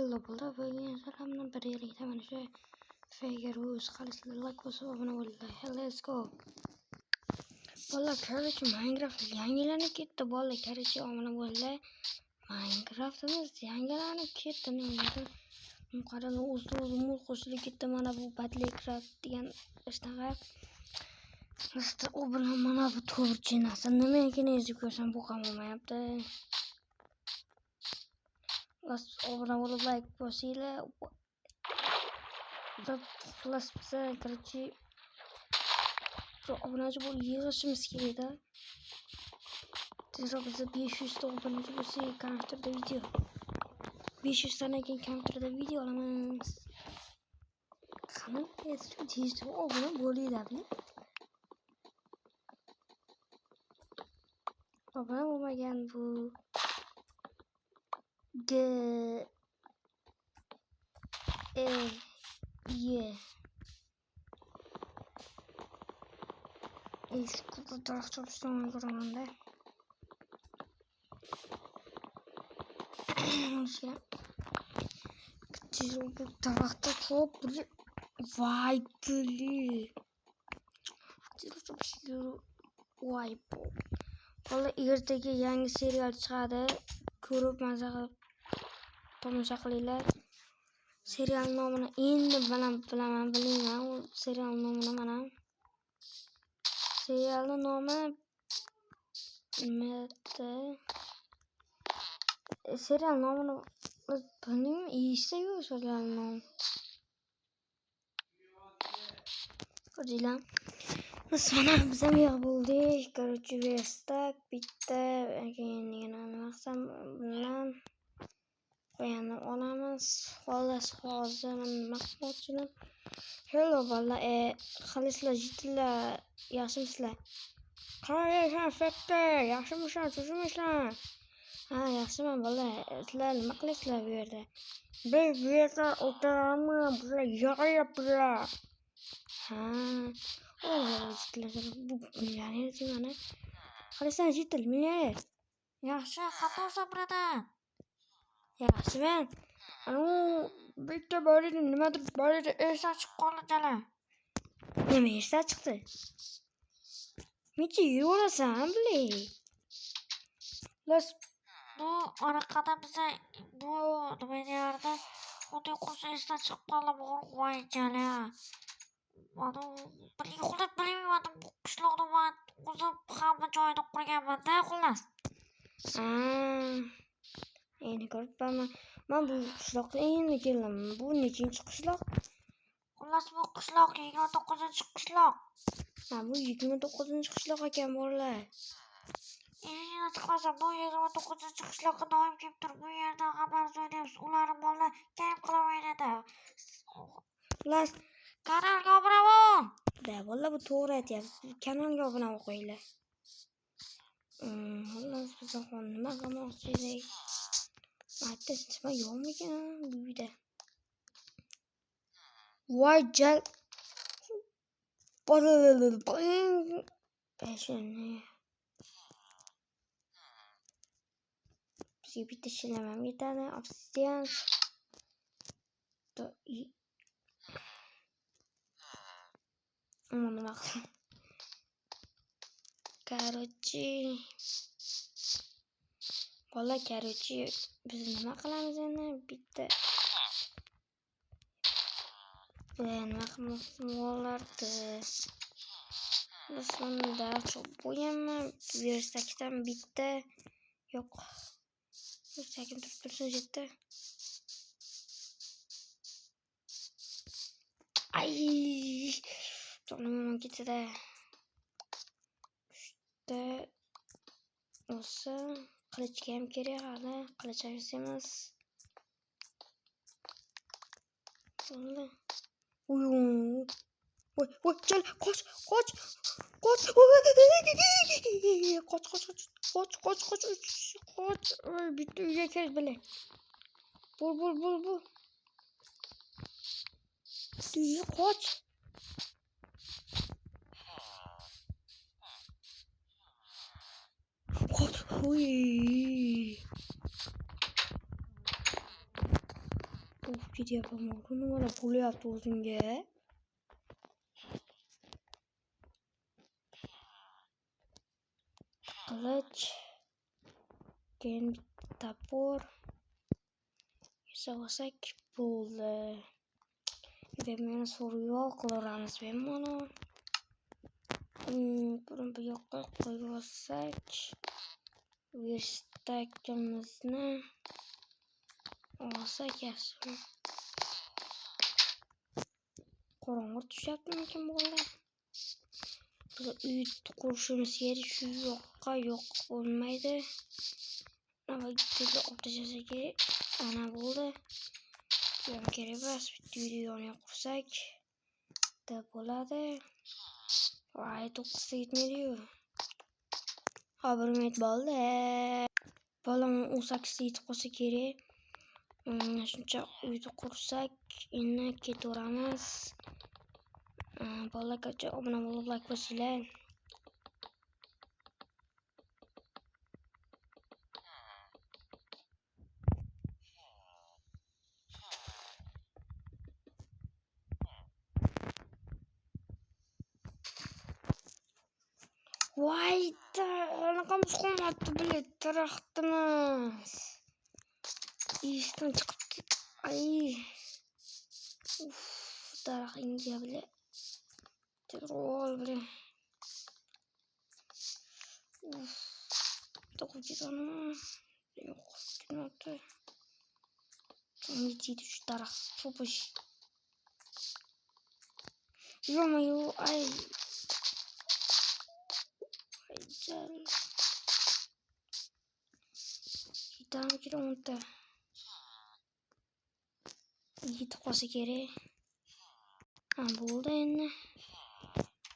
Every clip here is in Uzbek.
Hello bo'ldi. Bugun salamni bir yerlikda mana shu Feygerus qalislar like bosib obuna bo'ldilar. Let's go. Bola короче Minecraft yangilanib ketdi. Bola короче obuna bo'ldilar. Minecraftimiz yangilanib ketdi. Qarang, o'z-o'zim qo'shilib ketdi. Mana bu Battlecraft degan ishtaqa. U bilan mana bu to'rchi narsa nimaligini yozib ko'rsam bu ham olmayapti. Obuna bo'lib like bosinglar. Xullas biza короче obunachi bo'lib yig'ishimiz kerak-da. Tezroq biza 500 ta obunachi bo'lsak, kompyuterda video. 500 tadan keyin kompyuterda video olamiz. Qani, tezroq obuna bo'linglar. Obuna bo'lmagan bu şu taraf çalıştığını görmemde. Bu tarafta çok böyle vay gülü. Vay bu. Vallahi ilerideki yangi serial chiqadi. Ko'rib maza qilib tomosha qilinglar. Serial nomini endi bilaman bilinglar. U serial nomini mana. Serialning nomi serial nomini bilmayman. Eshitsa-yu serial nomi. Ko'ringlar. Biz mana biz ham yo'q bo'ldik. Короче, verstak bitta keyin yana nima qilsam bilan qo'yani olamiz. Xullas hozir nima qilmoqchiman? Hello bola, qalisizlar, jitlar, yaxshimisizlar? Qaraysan, fakta, yaxshimisizlar, tuzimmisizlar? Ha, yaxshiman bola. Sizlar nima qilasizlar bu yerda? Biz bu yerda o'tiramiz, bular yig'yaptilar. Ha. Jitlar, bu millioner mana. Qarasan, jitlar, millioner. Yaxshi, xatosan buradan. Yaxshiman. Bitta bor edi, nimadir bor edi, esdan chiqib qoldi jala. Nima esdan chiqdi? Necha yurasan, bilay. Bu oraqada biza bu nima deyardi? Xudo qo'sa esdan chiqib qoldi, voy jala. Mana bir yo'qlab bilmayman, bu qishloqda men o'zim hamma joyda qurganman-da, xullas. Endi ko'ribman. Men bu qishloqqa endi keldim. Bu nechinchi qishloq? Xullas bu qishloq 29-qishloq. Ha, bu 29-qishloq ekan bolalar. Endi chiqmasa bu 29-qishloqqa doim kelib turib, bu yerda xabar so'raymiz. Ular bolalar kam qilib o'ynadi. Xullas kanalga obuna bo'l. Bolalar bu to'g'ri aytyapti. Kanalga obuna bo'lib qo'yinglar. Xullas biz nima qilmoqchi edik? Aytdi, nima yo'qmikan bu yerda? Voy jal. Peshini. Bizga bitta shilamam yetadi. Obsidian. Nima qildim? Короче. Bola, короче, biz nima qilamiz endi? Bitta nima qilmoqchi? Biz bunda çok bo'yaman. Versakdan bitta yo'q. Versakim tursin jetdi. Ay! To'g'ri ketdi-da. Shunda olsa qilichga ham kerak hali. Qilich emas. Bo'ldi. Voy, jal, qoch. Qoch. Oy, bitta uyga kelib bilay. Bul. Uyga qoch. Qoch. Uy. ketyapman. Nimalar bo'lyapti o'zimga? Qilich. Keyin topor. Yasab olsak bo'ldi. Meni so'rib qilaveramiz mana. Buni bu yoqqa qo'yib olsak, verstakimizni olsak yaxshi. Qorong'i tushyaptimikin bolalar? Uy qurishimiz kerak, shu yoqqa yo'q bo'lmaydi. Navbatga o'tishasa kerak. Ana bo'ldi. Kerak emas, bitta videoni qursak da bo'ladi. Voy, 9 ta yetmaydi-yu. Ha, 1 minut bo'ldi. Bolam 18 ta yetib qolsa kerak. Shuncha uyni qursak, endi ketaveramiz. Bolalarga obuna bo'lib like bosinglar. Voy, anaqamiz qolmadi bile, daraxtimiz. Ishdan chiqibdi. Ay. Daraxtga bile. Terror bile. To'qib ketganmi? Yo'q, ketmabdi. Yetdi shu daraxt cho'pish. Yo'q-yo'q, ay. Yetamiz kilometre. Yetib qolsa kerak. Bo'ldi endi.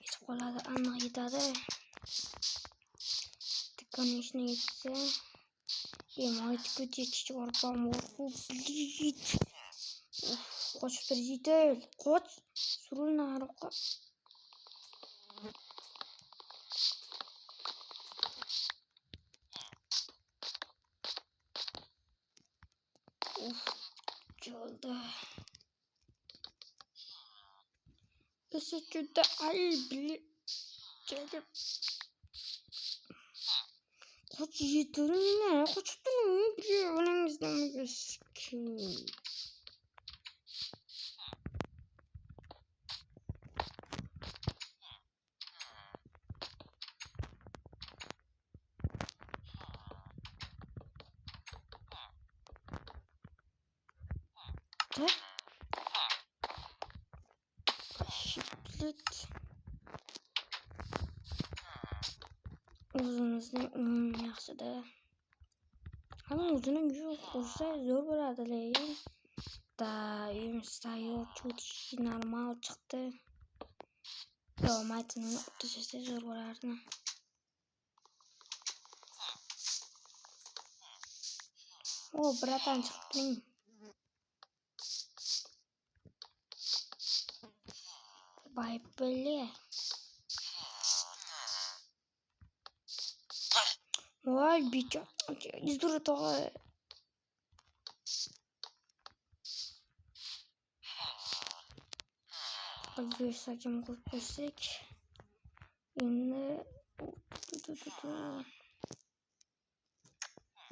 Yetib qoladi, aniq yetadi. Конечно, yetsa. Moy tikut yetishga borib blid. Qoch prezident. Qoch. Surul nariqqa. Geldi. Üstüde bir gelip. Kaç yedirin ne? Kaç durun bir önümüzden mi gözüküyor? Ne? Şiplet. Uzunuzda yaxshida. Ama uzunun gücü kursa zor bo'ladi lekin. Da, uyimiz tayyor, cho'tishi normal chiqdi. Matini o'tishsa zor bo'lardi. Bratan chiqding. Bible. Vay bicho. İzduru toğa. Bak sakin koysak. Yine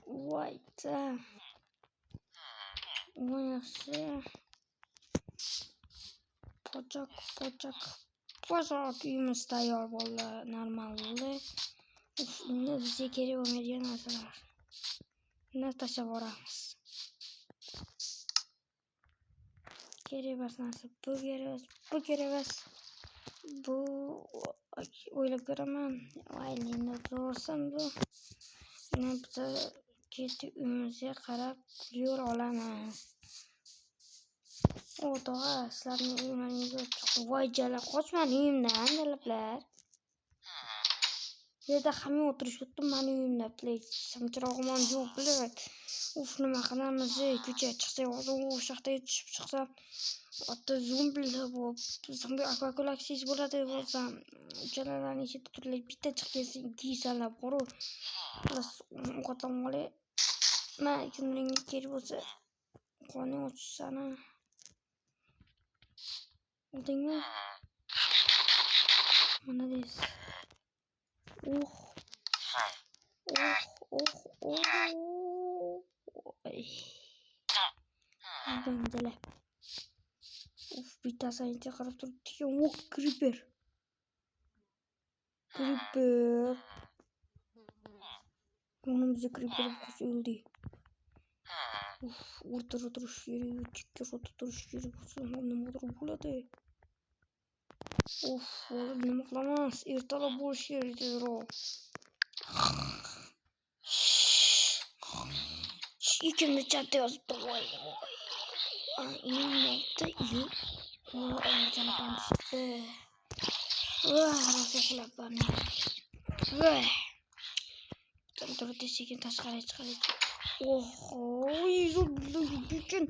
vay da. Oyası. Pocak uyumuz tayyor bo'ldi, normal bo'ldi. Endi bizga kerak bo'lmaydigan narsalar. Buni tashlab yuboramiz. Kerak emas narsa, bu kerak emas. Bu o'ylab ko'raman. Endi to'g'risam bu. Endi biza ketib uyimizga qarab yo'l olamiz. To'g'a, sizlarning uylaringizga chiqib voyjalar qochmadi uyimdan dalablar. Yerda hamma o'tirishibdi, meni uyimda play. Samchirog'imon yo'q bilan. Nima qilamiz? Ko'chaga chiqsak, o'sha yoqda tushib chiqsam, otda zombilar bor. Zombi apokalipsis bo'ladi bo'lsa, uchalalarning ichida turli bitta chiqsa, ikki sanab qo'ru. Biz o'qotam olay. Men kimning kerak bo'lsa Konu açsana. Aldın mı? Bana değilsin. Oh. Ay. Ben de. Of bir tane sayınca karakter diyor. Oh Creeper. Onun bize Creeper'ı öldü. Of orada duruş yeri. Çıkıyor orada duruş yeri. Ne kadar buladı. Of oğlum ne mıklamaz. İrtala boş yeridir o. İkimiz çatıyoruz. İyi yaptı iyi. Ama canı kalmıştı. Nasıl kulak bana. Dur dişikin taşları çıkarayım. Bütün.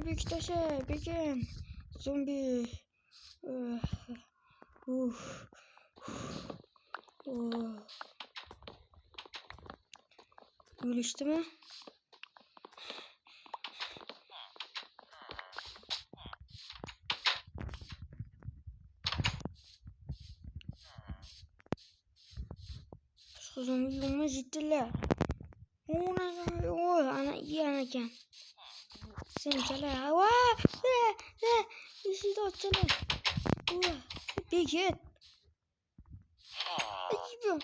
Bir taşı, bütün. Zombi. Gülüştü mü? Zombi yoluna ciddiler. Ana iyi anaken. Sen çala. İşi de çala. Bir git. Ayıp.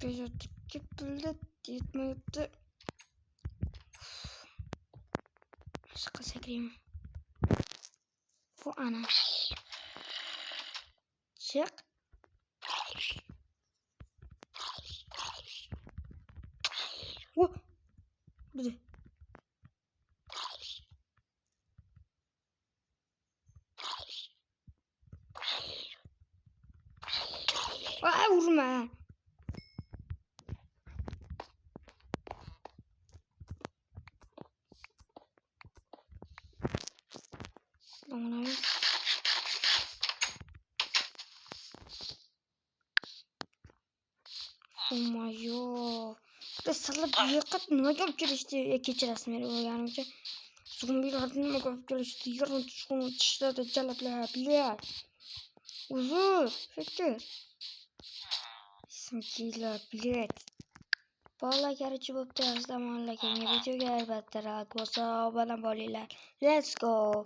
Birazcık böyle yetmedi. Şaka sekreyim. Bu ana. Çık. Bu da. Vurma. Lan abi. Oh my god. Da salıp yakat ne yapıp gelişti geçirasın beni yani ki. Zombilerden ne yapıp gelişti yarın çıkın dışarıda çalapla bile. Uzun fikir. İsmkiler bile. Vallahi gerçi bu biraz zamanla kendi video gelbette rahat olsa bana böyle. Let's go.